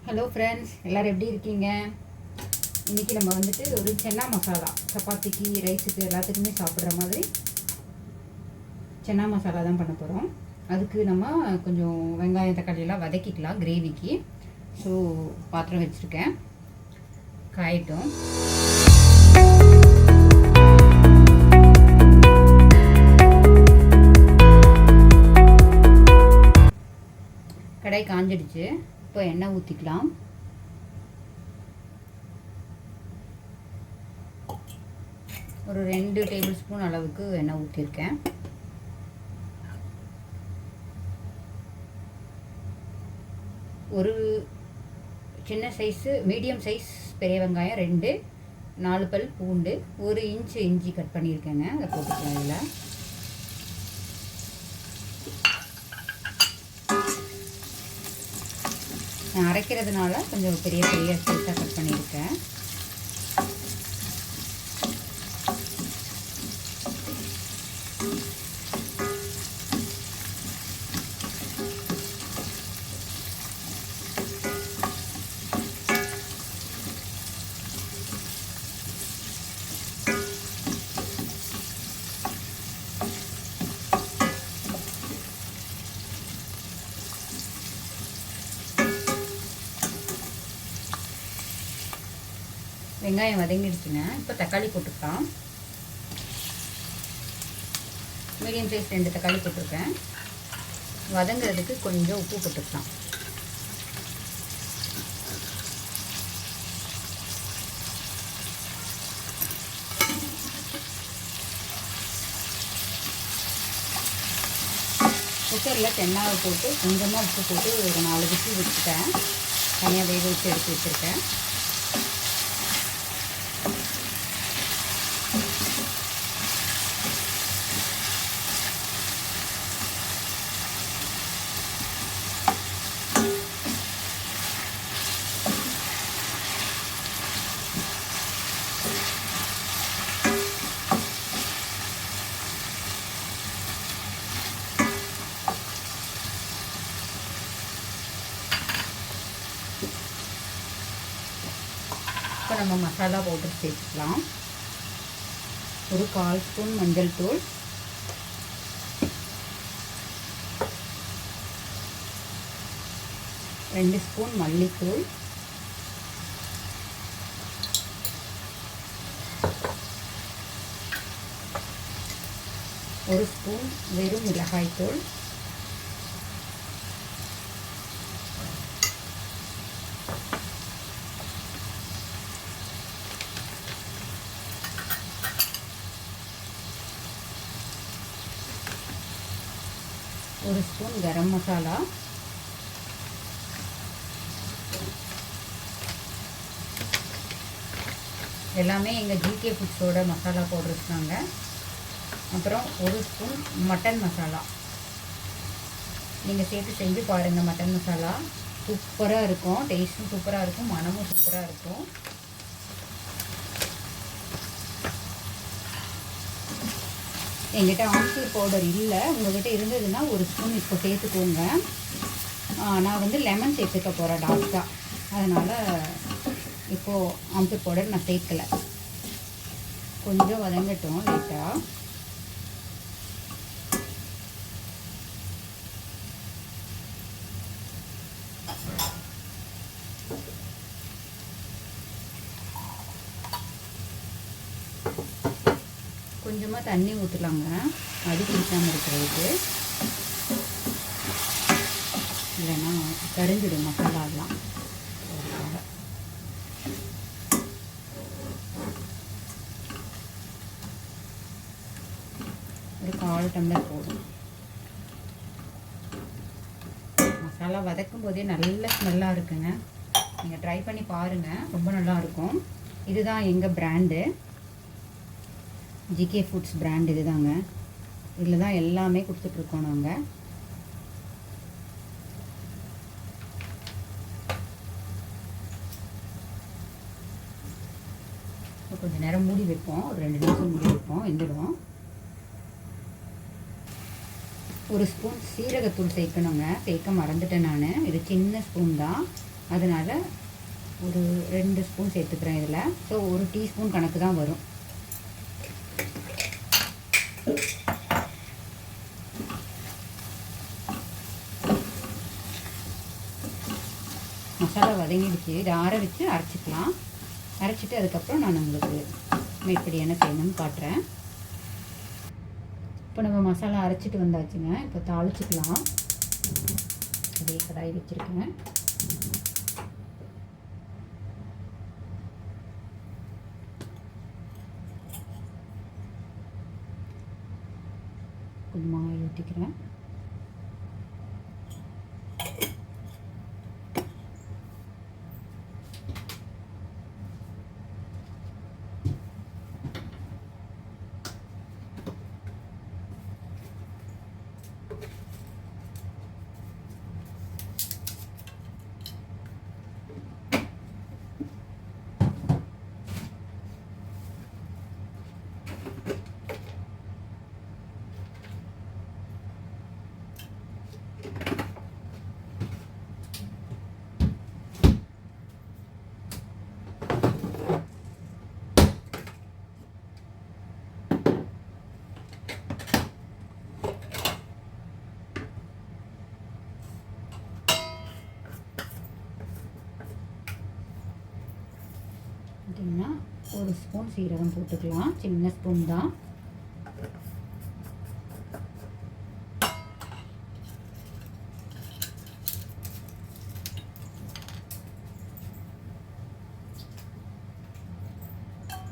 Hello friends, எல்லோரும் எப்படி இருக்கீங்க? இன்றைக்கி நம்ம வந்துட்டு ஒரு சென்னா மசாலா, சப்பாத்திக்கு ரைஸுக்கு எல்லாத்துக்குமே சாப்பிட்ற மாதிரி சென்னா மசாலா தான் பண்ண போகிறோம். அதுக்கு நம்ம கொஞ்சம் வெங்காயம் தக்காளியெல்லாம் வதக்கிக்கலாம் கிரேவிக்கு. ஸோ பாத்திரம் வச்சுருக்கேன், காயட்டும். கடாய் காஞ்சிடுச்சு. இப்போ எண்ணெய் ஊற்றிக்கலாம். ஒரு 2 டேபிள் ஸ்பூன் அளவுக்கு எண்ணெய் ஊற்றிருக்கேன். ஒரு சின்ன சைஸு மீடியம் சைஸ் பெரிய வெங்காயம் 2, 4 பல் பூண்டு, 1 இன்ச் இஞ்சி கட் பண்ணியிருக்கேங்க. அதை போட்டுக்கலாம். இதில் நான் அரைக்கிறதுனால கொஞ்சம் பெரிய பெரிய சைஸாக கட் பண்ணியிருக்கேன். வெங்காயம் வதங்கிடுச்சுங்க. இப்போ தக்காளி போட்டுக்கலாம். மீடியம் சைஸ் 2 தக்காளி போட்டிருக்கேன். வதங்கிறதுக்கு கொஞ்சம் உப்பு போட்டுக்கலாம். குக்கரில் சென்னாவை போட்டு கொஞ்சமாக உப்பு போட்டு ஒரு 4 விசில் வச்சுட்டேன். தனியாக வேக வச்சு எடுத்து வச்சுருக்கேன். இப்போ நம்ம மசாலா பவுடர் சேர்த்துக்கலாம். ஒரு 1/4 ஸ்பூன் மஞ்சள் தூள், 2 ஸ்பூன் மல்லித்தூள், 1 ஸ்பூன் வெறும் மிளகாய்த்தூள், 1 ஸ்பூன் கரம் மசாலா, எல்லாமே எங்கள் ஜிகே ஃபுட்ஸோட மசாலா பவுடர்ஸ் தாங்க. அப்புறம் 1 ஸ்பூன் மட்டன் மசாலா. நீங்கள் சேர்த்து செஞ்சு பாருங்கள். மட்டன் மசாலா சூப்பராக இருக்கும். டேஸ்ட்டும் சூப்பராக இருக்கும், மனமும் சூப்பராக இருக்கும். எங்கிட்ட ஆம்ச்சூர் பவுடர் இல்லை. உங்கள்கிட்ட இருந்ததுன்னா 1 ஸ்பூன் இப்போ சேர்த்துக்கோங்க. நான் வந்து லெமன் சேர்த்துக்க போகிறேன் லாஸ்ட்டாக. அதனால் இப்போது ஆம்ச்சூர் பவுடர் நான் சேர்க்கலை. கொஞ்சம் வதங்கட்டும் லைட்டாக. கொஞ்சமாக தண்ணி ஊற்றலாங்க, அடி பிடிக்காமல் இருக்கிறதுக்கு. இல்லைன்னா கரிஞ்சிடும் மசாலாலாம். ஒரு 1/4 டம்ளர் போதும். மசாலா வதக்கும் போதே நல்ல ஸ்மெல்லாக இருக்குங்க. நீங்கள் ட்ரை பண்ணி பாருங்கள், ரொம்ப நல்லாயிருக்கும். இதுதான் எங்கள் பிராண்டு, ஜிகே ஃபுட்ஸ் பிராண்ட். இது தாங்க. இதில் தான் எல்லாமே கொடுத்துட்ருக்கோம் நாங்கள். கொஞ்சம் நேரம் மூடி வைப்போம். ஒரு 2 நிமிஷம் மூடி வைப்போம், வெந்துடும். 1 ஸ்பூன் சீரகத்தூள் சேர்க்கணுங்க. சேர்க்க மறந்துட்டேன் நான். இது சின்ன ஸ்பூன் தான். அதனால் ஒரு 2 ஸ்பூன் சேர்த்துக்கிறேன் இதில். ஸோ 1 டீஸ்பூன் கணக்கு தான் வரும். மசாலா வதங்கிடுச்சு. இதை ஆற வச்சு அரைச்சிக்கலாம். அரைச்சிட்டு அதுக்கப்புறம் நான் உங்களுக்கு எப்படி என்ன செய்யணும்னு காட்டுறேன். இப்போ நம்ம மசாலா அரைச்சிட்டு வந்தாச்சுங்க. இப்போ தாளிச்சிக்கலாம். அதே கடாய் வச்சுருக்கேன். கொஞ்சமாக ஆயில் ஊற்றிக்கிறேன். பார்த்திங்கன்னா 1 ஸ்பூன் சீரகம் போட்டுக்கலாம். சின்ன ஸ்பூன் தான்.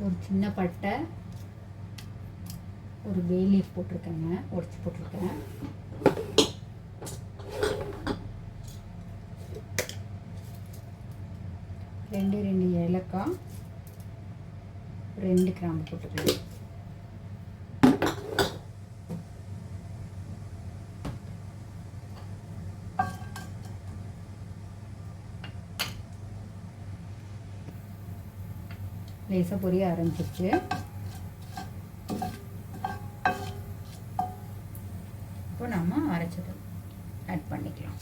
ஒரு சின்ன பட்டை, ஒரு பே லீஃப் போட்டிருக்கேங்க, உடச்சி போட்டிருக்கேன். ரெண்டு ஏலக்காய், 2 கிராம்பு போட்டுக்கலாம். லேசாக பொரிய ஆரம்பிச்சிருச்சு. இப்போ நம்ம அரைச்சது ஆட் பண்ணிக்கலாம்.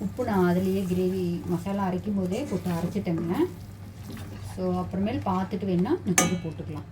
உப்பு நான் அதுலேயே கிரேவி மசாலா அரைக்கும் போதே போட்டு அரைச்சிட்டேங்க. ஸோ அப்புறமேல் பார்த்துட்டு வேணால் நான் கொஞ்சம் போட்டுக்கலாம்.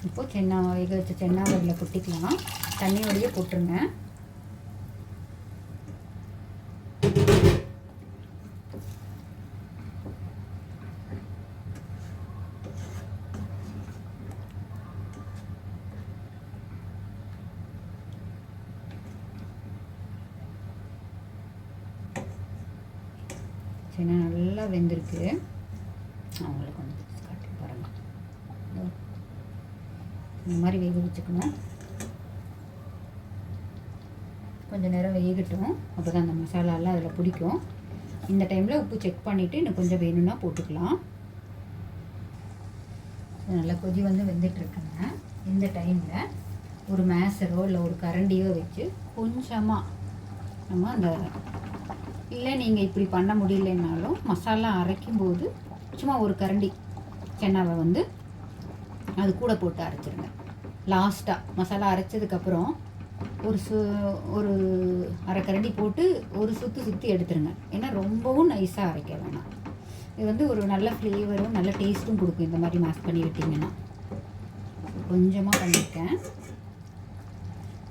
இப்போது வேக வச்ச சென்னாவரில் கொட்டிக்கலாம். தண்ணியோடையே போட்டுருங்க. சென்னா நல்லா வெந்திருக்கு. அவங்களுக்கு வந்து காட்டி பாருங்கள். இந்த மாதிரி வேக வச்சுக்கணும். கொஞ்சம் நேரம் வேகட்டும். அப்போ தான் அந்த மசாலாலாம் அதில் பிடிக்கும். இந்த டைமில் உப்பு செக் பண்ணிவிட்டு இன்னும் கொஞ்சம் வேணும்னா போட்டுக்கலாம். நல்லா கொதி வந்து வெந்துட்டுருக்குங்க. இந்த டைமில் ஒரு மேசரோ இல்லை ஒரு கரண்டியோ வச்சு கொஞ்சமாக நம்ம அந்த, இல்லை நீங்கள் இப்படி பண்ண முடியலனாலும் மசாலா அரைக்கும்போது சும்மா ஒரு கரண்டி சென்னாவை வந்து அது கூட போட்டு அரைச்சிருங்க. லாஸ்ட்டாக மசாலா அரைச்சதுக்கப்புறம் ஒரு அரை கரண்டி போட்டு ஒரு சுற்றி எடுத்துருங்க. ஏன்னா ரொம்பவும் நைஸாக அரைக்க வேணாம். இது வந்து ஒரு நல்ல ஃப்ளேவரும் நல்ல டேஸ்ட்டும் கொடுக்கும் இந்த மாதிரி மேஷ் பண்ணி விட்டிங்கன்னா. கொஞ்சமாக பண்ணியிருக்கேன்.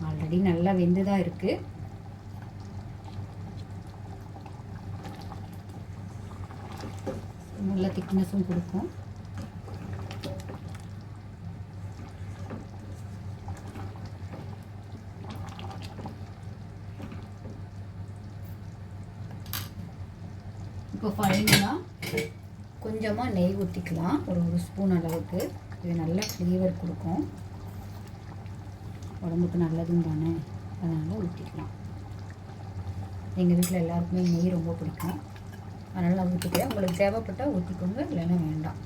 ஆல்ரெடி நல்லா வெந்து தான் இருக்குது. நல்ல திக்னஸும் கொடுக்கும். இப்போ ஃபைனலாக கொஞ்சமாக நெய் ஊற்றிக்கலாம். ஒரு ஸ்பூன் அளவுக்கு. இது நல்ல ஃப்ளேவர் கொடுக்கும். உடம்புக்கு நல்லதும் தானே, அதனால் ஊற்றிக்கலாம். எங்கள் வீட்டில் எல்லாருக்குமே நெய் ரொம்ப பிடிக்கும், அதனால் நான் ஊற்றிக்கிறேன். உங்களுக்கு தேவைப்பட்டால் ஊற்றிக்கோங்க, இல்லைன்னா வேண்டாம்.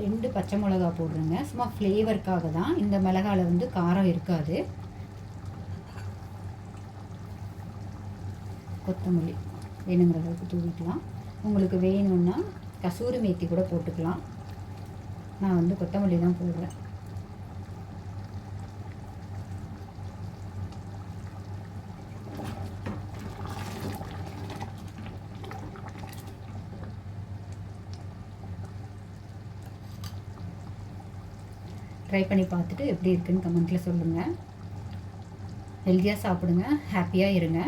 2 பச்சை மிளகா போடுறேங்க. சும்மா ஃப்ளேவருக்காக தான். இந்த மிளகாவில் வந்து காரம் இருக்காது. கொத்தமல்லி வேணுங்கிற அளவுக்கு தூவிக்கலாம். உங்களுக்கு வேணும்னா கசூரி மேத்தி கூட போட்டுக்கலாம். நான் வந்து கொத்தமல்லி தான் போடுறேன். ட்ரை பண்ணி பார்த்துட்டு எப்படி இருக்குன்னு கமெண்ட்டில் சொல்லுங்கள். ஹெல்த்தியாக சாப்பிடுங்க, ஹாப்பியாக இருங்க.